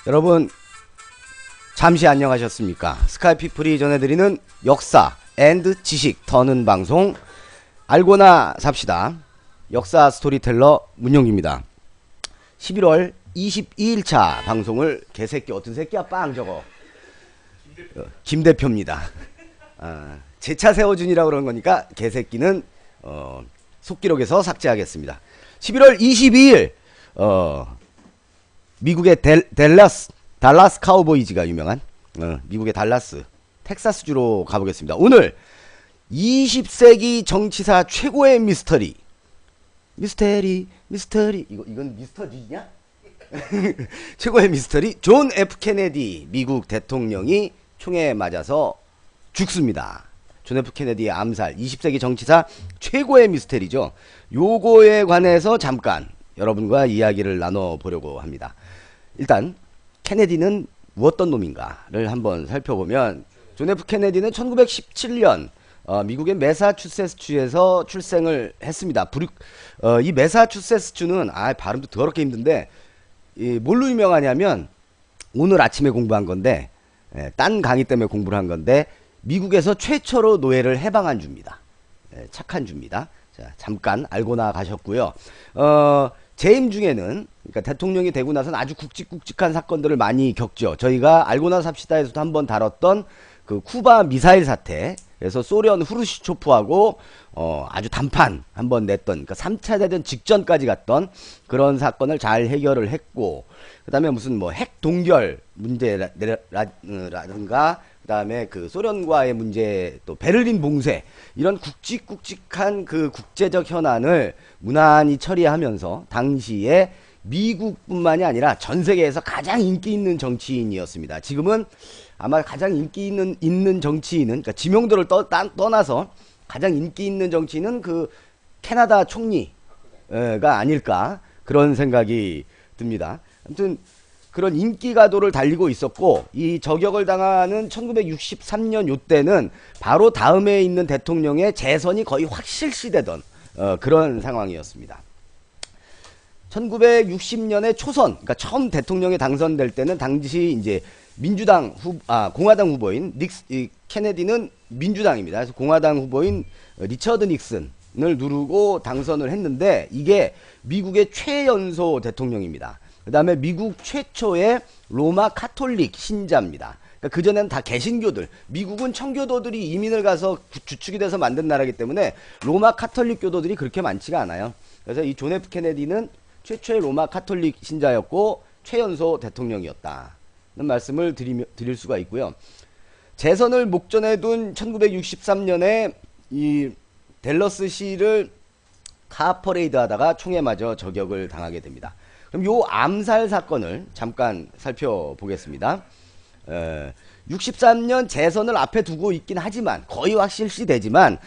여러분 잠시 안녕하셨습니까? 스카이피플이 전해드리는 역사 앤드 지식 터는 방송 알고나 삽시다. 역사 스토리텔러 문용기입니다. 11월 22일차 방송을 개새끼 어떤 새끼야 빵 저거 김대표입니다. 제 차 세워준이라고 그런 거니까 개새끼는 속기록에서 삭제하겠습니다. 11월 22일 미국의 달라스 카우보이즈가 유명한 미국의 달라스 텍사스주로 가보겠습니다. 오늘 20세기 정치사 최고의 미스터리 이건 미스터리냐? 최고의 미스터리 존 F 케네디 미국 대통령이 총에 맞아서 죽습니다. 존 F 케네디의 암살 20세기 정치사 최고의 미스터리죠. 요거에 관해서 잠깐 여러분과 이야기를 나눠보려고 합니다. 일단 케네디는 무엇던 놈인가를 한번 살펴보면 존 F 케네디는 1917년 미국의 매사추세츠주에서 출생을 했습니다. 이 매사추세츠주는 발음도 더럽게 힘든데 뭘로 유명하냐면 오늘 아침에 공부한 건데 딴 강의 때문에 공부를 한 건데 미국에서 최초로 노예를 해방한 주입니다. 착한 주입니다. 자, 잠깐 알고나 가셨고요. 재임 중에는 그러니까 대통령이 되고 나서는 아주 굵직굵직한 사건들을 많이 겪죠. 저희가 알고나 삽시다에서도 한번 다뤘던 그 쿠바 미사일 사태에서 소련 후르시초프하고 아주 단판 한번 냈던 그러니까 3차 대전 직전까지 갔던 그런 사건을 잘 해결을 했고 그 다음에 무슨 뭐 핵 동결 문제라든가 그 다음에 그 소련과의 문제 또 베를린 봉쇄 이런 굵직굵직한 그 국제적 현안을 무난히 처리하면서 당시에 미국뿐만이 아니라 전 세계에서 가장 인기 있는 정치인이었습니다. 지금은 아마 가장 인기 있는 정치인은 그러니까 지명도를 떠나서 가장 인기 있는 정치인은 그 캐나다 총리가 아닐까 그런 생각이 듭니다. 아무튼 그런 인기가도를 달리고 있었고 이 저격을 당하는 1963년 요때는 바로 다음에 있는 대통령의 재선이 거의 확실시되던 그런 상황이었습니다. 1960년에 초선, 그러니까 처음 대통령에 당선될 때는 당시 이제 공화당 후보인 케네디는 민주당입니다. 그래서 공화당 후보인 리처드 닉슨을 누르고 당선을 했는데 이게 미국의 최연소 대통령입니다. 그 다음에 미국 최초의 로마 카톨릭 신자입니다. 그러니까 그전에는 다 개신교들, 미국은 청교도들이 이민을 가서 주축이 돼서 만든 나라이기 때문에 로마 카톨릭 교도들이 그렇게 많지가 않아요. 그래서 이 존 F 케네디는 최초의 로마 카톨릭 신자였고 최연소 대통령이었다는 말씀을 드릴 수가 있고요. 재선을 목전에 둔 1963년에 이 댈러스시를 카퍼레이드 하다가 총에 맞아 저격을 당하게 됩니다. 그럼 요 암살 사건을 잠깐 살펴보겠습니다. 63년 재선을 앞에 두고 있긴 하지만 거의 확실시 되지만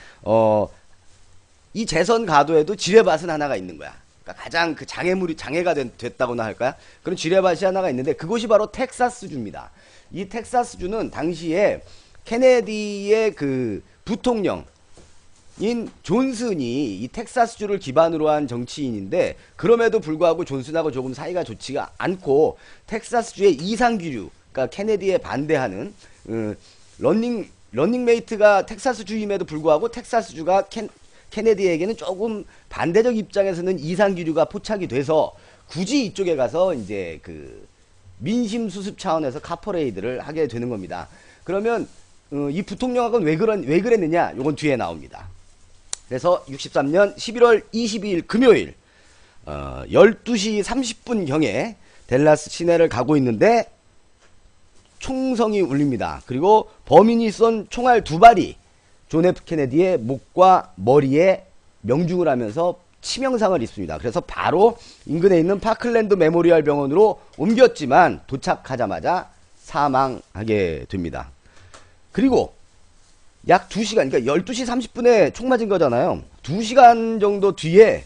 이 재선 가도에도 지뢰밭은 하나가 있는 거야. 그러니까 가장 그 장애가 됐다고나 할까요? 그런 지뢰밭이 하나가 있는데 그곳이 바로 텍사스주입니다. 이 텍사스주는 당시에 케네디의 그 부통령 인 존슨이 이 텍사스주를 기반으로 한 정치인인데 그럼에도 불구하고 존슨하고 조금 사이가 좋지가 않고 텍사스주의 이상기류 그러니까 케네디에 반대하는 런닝메이트가 텍사스주임에도 불구하고 텍사스주가 케네디에게는 조금 반대적 입장에서는 이상기류가 포착이 돼서 굳이 이쪽에 가서 이제 그 민심 수습 차원에서 카퍼레이드를 하게 되는 겁니다. 그러면 이 부통령하고는 왜 그랬느냐? 요건 뒤에 나옵니다. 그래서 63년 11월 22일 금요일 12시 30분경에 댈러스 시내를 가고 있는데 총성이 울립니다. 그리고 범인이 쏜 총알 2발이 존 F 케네디의 목과 머리에 명중을 하면서 치명상을 입습니다. 그래서 바로 인근에 있는 파클랜드 메모리얼 병원으로 옮겼지만 도착하자마자 사망하게 됩니다. 그리고 약 2시간, 그러니까 12시 30분에 총 맞은 거잖아요. 2시간 정도 뒤에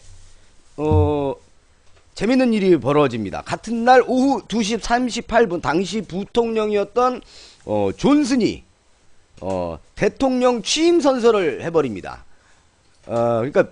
재밌는 일이 벌어집니다. 같은 날 오후 2시 38분 당시 부통령이었던 존슨이 대통령 취임 선서를 해버립니다. 그러니까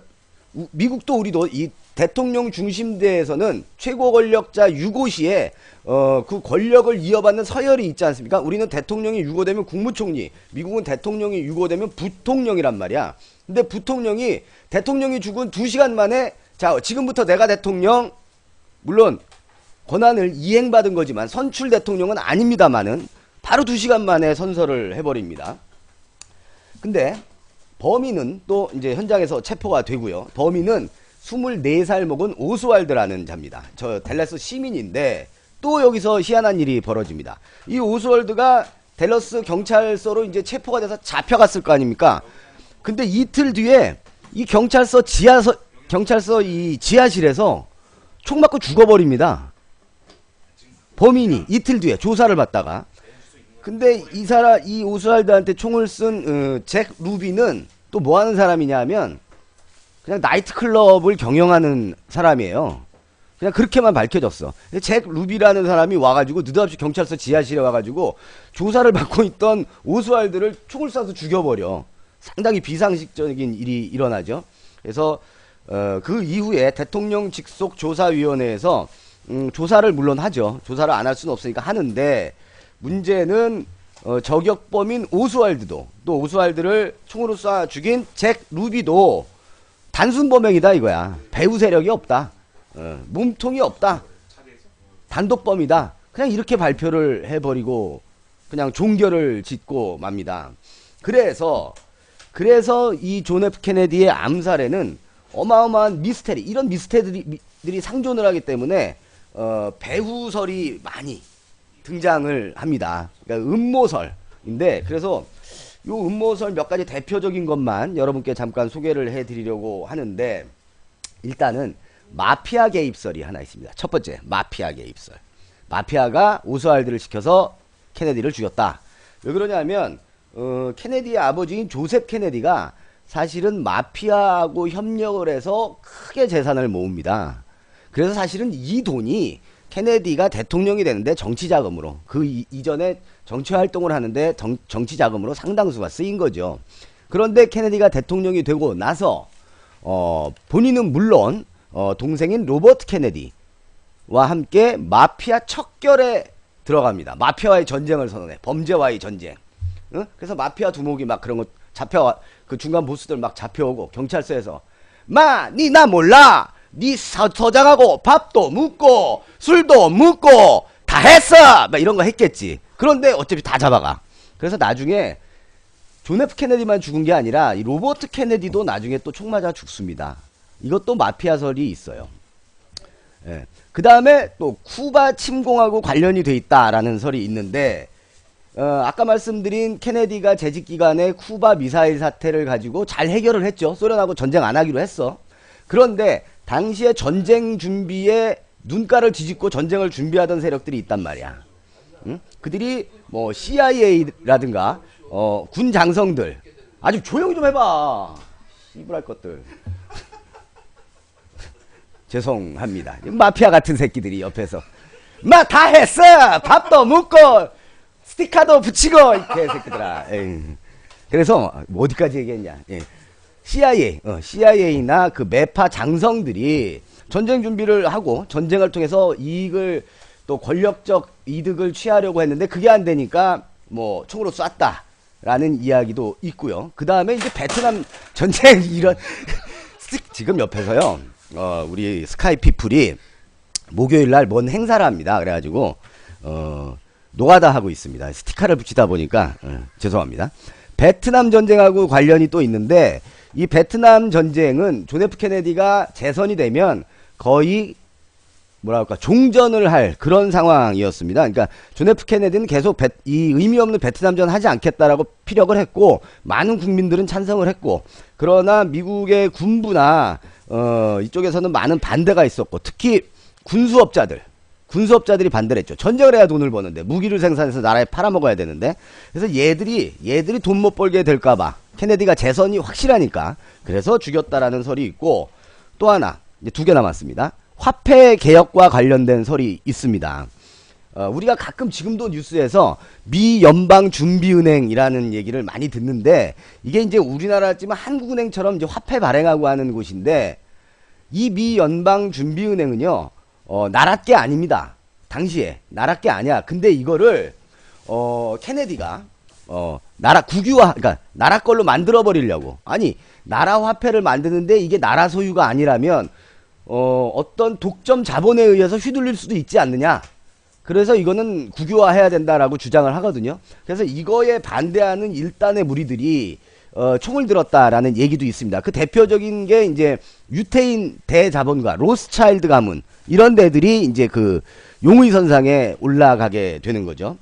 미국도 우리도 이 대통령 중심대에서는 최고 권력자 유고시에 그 권력을 이어받는 서열이 있지 않습니까? 우리는 대통령이 유고되면 국무총리, 미국은 대통령이 유고되면 부통령이란 말이야. 근데 부통령이 대통령이 죽은 2시간 만에 자 지금부터 내가 대통령, 물론 권한을 이행받은 거지만 선출 대통령은 아닙니다만은 바로 2시간 만에 선서를 해버립니다. 근데 범인은 또 이제 현장에서 체포가 되고요. 범인은 24살 먹은 오스왈드라는 자입니다. 저 댈러스 시민인데 또 여기서 희한한 일이 벌어집니다. 이 오스왈드가 댈러스 경찰서로 이제 체포가 돼서 잡혀갔을 거 아닙니까? 근데 이틀 뒤에 이 경찰서 이 지하실에서 총 맞고 죽어버립니다. 범인이 이틀 뒤에 조사를 받다가. 근데 이 오스왈드한테 총을 쓴 잭 루비는 또 뭐 하는 사람이냐 하면 그냥 나이트클럽을 경영하는 사람이에요. 그냥 그렇게만 밝혀졌어. 잭 루비라는 사람이 와가지고 느닷없이 경찰서 지하실에 와가지고 조사를 받고 있던 오스왈드를 총을 쏴서 죽여버려. 상당히 비상식적인 일이 일어나죠. 그래서 그 이후에 대통령 직속 조사위원회에서 조사를 물론 하죠. 조사를 안 할 수는 없으니까 하는데 문제는 저격범인 오스왈드도 또 오스왈드를 총으로 쏴 죽인 잭 루비도 단순 범행이다 이거야. 배후 세력이 없다. 몸통이 없다. 단독범이다. 그냥 이렇게 발표를 해버리고 그냥 종결을 짓고 맙니다. 그래서 이 존 F 케네디의 암살에는 어마어마한 미스테리, 이런 미스테리들이 상존을 하기 때문에 배후설이 많이 등장을 합니다. 그러니까 음모설인데, 그래서 요 음모설 몇 가지 대표적인 것만 여러분께 잠깐 소개를 해드리려고 하는데, 일단은 마피아 개입설이 하나 있습니다. 첫 번째, 마피아 개입설. 마피아가 오스왈드를 시켜서 케네디를 죽였다. 왜 그러냐면 케네디의 아버지인 조셉 케네디가 사실은 마피아하고 협력을 해서 크게 재산을 모읍니다. 그래서 사실은 이 돈이 케네디가 대통령이 되는데 정치자금으로, 그 이전에 정치활동을 하는데 정치자금으로 상당수가 쓰인 거죠. 그런데 케네디가 대통령이 되고 나서 본인은 물론 동생인 로버트 케네디와 함께 마피아 척결에 들어갑니다. 마피아와의 전쟁을 선언해. 범죄와의 전쟁. 응? 그래서 마피아 두목이 막 그런 거 그 중간 보스들 막 잡혀오고 경찰서에서 니 나 몰라. 니 서장하고 밥도 묻고 술도 묻고 다 했어. 막 이런 거 했겠지. 그런데 어차피 다 잡아가. 그래서 나중에 존 F 케네디만 죽은 게 아니라 이 로버트 케네디도 나중에 또 총 맞아 죽습니다. 이것도 마피아설이 있어요. 예. 그 다음에 또 쿠바 침공하고 관련이 돼 있다라는 설이 있는데, 아까 말씀드린 케네디가 재직 기간에 쿠바 미사일 사태를 가지고 잘 해결을 했죠. 소련하고 전쟁 안 하기로 했어. 그런데 당시에 전쟁 준비에 눈가를 뒤집고 전쟁을 준비하던 세력들이 있단 말이야. 응? 그들이 뭐 CIA라든가 군 장성들, 아주 조용히 좀 해봐. 씨부랄 것들. 죄송합니다. 마피아 같은 새끼들이 옆에서 막 다 했어. 밥도 묻고 스티커도 붙이고 이 개새끼들아. 그래서 어디까지 얘기했냐. CIA나 그 매파 장성들이 전쟁 준비를 하고 전쟁을 통해서 이익을, 또 권력적 이득을 취하려고 했는데 그게 안 되니까 뭐 총으로 쐈다라는 이야기도 있고요. 그 다음에 이제 베트남 전쟁 이런 지금 옆에서요. 우리 스카이 피플이 목요일날 뭔 행사를 합니다. 그래가지고 노가다 하고 있습니다. 스티커를 붙이다 보니까 죄송합니다. 베트남 전쟁하고 관련이 또 있는데, 이 베트남 전쟁은 존 F 케네디가 재선이 되면 거의 뭐랄까 종전을 할 그런 상황이었습니다. 그러니까 존 F 케네디는 계속 이 의미 없는 베트남전 하지 않겠다라고 피력을 했고, 많은 국민들은 찬성을 했고, 그러나 미국의 군부나 이쪽에서는 많은 반대가 있었고, 특히 군수업자들이 반대를 했죠. 전쟁을 해야 돈을 버는데, 무기를 생산해서 나라에 팔아먹어야 되는데, 그래서 얘들이 돈 못 벌게 될까봐, 케네디가 재선이 확실하니까 그래서 죽였다라는 설이 있고, 또 하나 이제 2개 남았습니다. 화폐 개혁과 관련된 설이 있습니다. 우리가 가끔 지금도 뉴스에서 미 연방준비은행이라는 얘기를 많이 듣는데, 이게 이제 우리나라지만 한국은행처럼 이제 화폐 발행하고 하는 곳인데, 이 미 연방준비은행은요, 나랏게 아닙니다. 당시에 나랏게 아니야. 근데 이거를 케네디가 나라 국유화, 그러니까 나라 걸로 만들어 버리려고. 아니, 나라 화폐를 만드는데 이게 나라 소유가 아니라면 어떤 독점 자본에 의해서 휘둘릴 수도 있지 않느냐. 그래서 이거는 국유화해야 된다라고 주장을 하거든요. 그래서 이거에 반대하는 일단의 무리들이 총을 들었다라는 얘기도 있습니다. 그 대표적인 게 이제 유태인 대자본가, 로스차일드 가문, 이런 데들이 이제 그 용의선상에 올라가게 되는 거죠.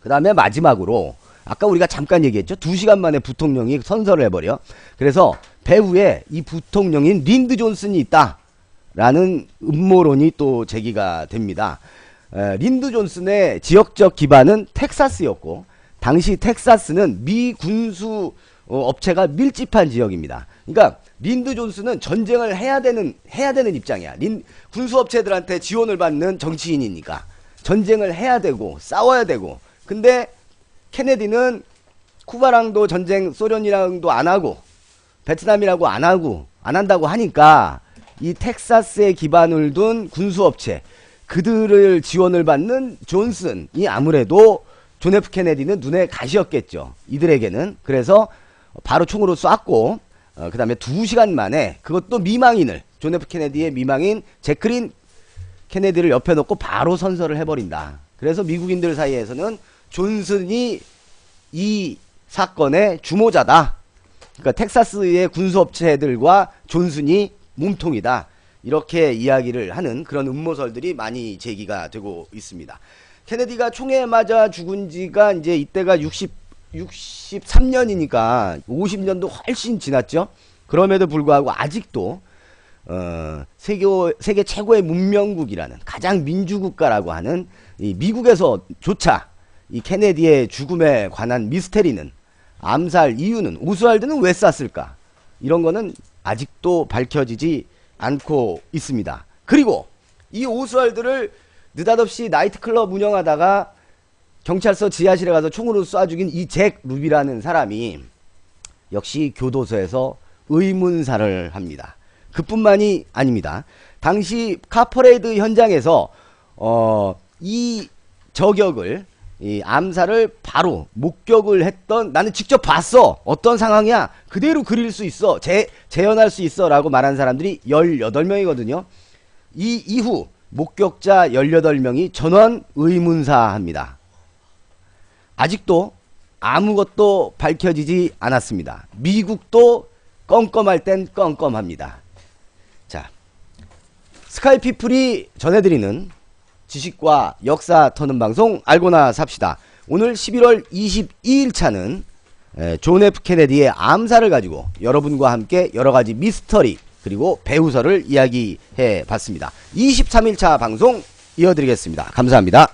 그 다음에 마지막으로 아까 우리가 잠깐 얘기했죠. 2시간 만에 부통령이 선서를 해버려. 그래서 배후에 이 부통령인 린드 존슨이 있다라는 음모론이 또 제기가 됩니다. 린드 존슨의 지역적 기반은 텍사스였고, 당시 텍사스는 미 군수 업체가 밀집한 지역입니다. 그러니까 린드 존슨은 전쟁을 해야 되는 입장이야. 군수 업체들한테 지원을 받는 정치인이니까 전쟁을 해야 되고 싸워야 되고. 근데 케네디는 쿠바랑도 전쟁, 소련이랑도 안 하고 베트남이라고 안 한다고 하니까 이 텍사스에 기반을 둔 군수업체, 그들을 지원을 받는 존슨이 아무래도 존 F 케네디는 눈에 가시였겠죠. 이들에게는. 그래서 바로 총으로 쐈고, 그 다음에 2시간 만에 그것도 미망인을, 존 F 케네디의 미망인 제클린 케네디를 옆에 놓고 바로 선서를 해버린다. 그래서 미국인들 사이에서는 존슨이 이 사건의 주모자다. 그러니까 텍사스의 군수업체들과 존슨이 몸통이다. 이렇게 이야기를 하는 그런 음모설들이 많이 제기가 되고 있습니다. 케네디가 총에 맞아 죽은 지가 이제 이때가 63년이니까 50년도 훨씬 지났죠. 그럼에도 불구하고 아직도 세계 최고의 문명국이라는, 가장 민주국가라고 하는 이 미국에서조차 이 케네디의 죽음에 관한 미스테리는, 암살 이유는, 오스왈드는 왜 쐈을까, 이런 거는 아직도 밝혀지지 않고 있습니다. 그리고 이 오스왈드를 느닷없이 나이트클럽 운영하다가 경찰서 지하실에 가서 총으로 쏴 죽인 이 잭 루비라는 사람이 역시 교도소에서 의문사를 합니다. 그뿐만이 아닙니다. 당시 카퍼레이드 현장에서 이 저격을, 이 암살을 바로 목격을 했던, 나는 직접 봤어, 어떤 상황이야, 그대로 그릴 수 있어, 재현할 수 있어 라고 말한 사람들이 18명이거든요. 이 이후 목격자 18명이 전원 의문사합니다. 아직도 아무것도 밝혀지지 않았습니다. 미국도 껌껌할 땐 껌껌합니다. 자, 스카이피플이 전해드리는 지식과 역사 터는 방송, 알고나 삽시다. 오늘 11월 22일 차는 존 F 케네디의 암살을 가지고 여러분과 함께 여러가지 미스터리 그리고 배후설을 이야기해 봤습니다. 23일 차 방송 이어드리겠습니다. 감사합니다.